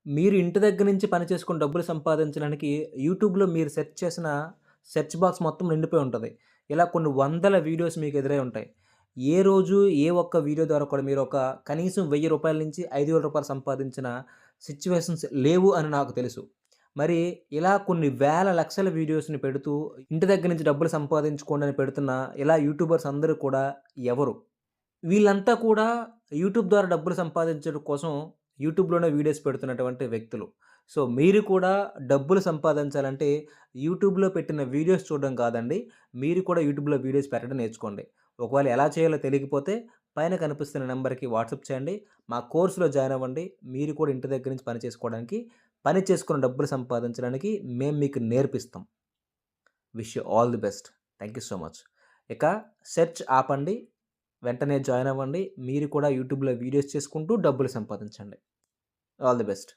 మీరు ఇంటి దగ్గర నుంచి పని చేసుకొని డబ్బులు సంపాదించడానికి యూట్యూబ్‌లో మీరు సెర్చ్ చేసిన సెర్చ్ బాక్స్ మొత్తం నిండిపోయి ఉంటది. ఇలా కొన్ని వందల వీడియోస్ మీకు ఎదురై ఉంటాయి. ఏ రోజు ఏ ఒక్క వీడియో ద్వారా కూడా మీరు ఒక కనీసం రూ. 1000 నుంచి రూ. 5000 సంపాదించిన సిట్యుయేషన్స్ లేవు అని నాకు తెలుసు. మరి ఇలా కొన్ని వేల లక్షల వీడియోస్‌ని పెడుతూ ఇంటి దగ్గర నుంచి డబ్బులు సంపాదించుకోండి అని పెడుతున్న ఇలా యూట్యూబర్స్ అందరూ కూడా ఎవరు? వీళ్ళంతా కూడా యూట్యూబ్ ద్వారా డబ్బులు సంపాదించడం కోసం యూట్యూబ్‌లోనే వీడియోస్ పెడుతున్నటువంటి వ్యక్తులు. సో, మీరు కూడా డబ్బులు సంపాదించాలంటే యూట్యూబ్‌లో పెట్టిన వీడియోస్ చూడడం కాదండి. మీరు కూడా యూట్యూబ్‌లో వీడియోస్ పెట్టడం నేర్చుకోండి. ఒకవేళ ఎలా చేయాలో తెలియకపోతే పైన కనిపిస్తున్న నంబర్‌కి వాట్సాప్ చేయండి. మా కోర్స్‌లో జాయిన్ అవ్వండి. మీరు కూడా ఇంటి దగ్గర నుంచి పని చేసుకోవడానికి, పని చేసుకొని డబ్బులు సంపాదించడానికి మేము మీకు నేర్పిస్తాం. Wish you all the best. Thank you so much. ఇక సెర్చ్ ఆపండి. వెంటనే జాయిన్ అవ్వండి. మీరు కూడా యూట్యూబ్‌లో వీడియోస్ చేసుకుంటూ డబ్బులు సంపాదించండి. All the best.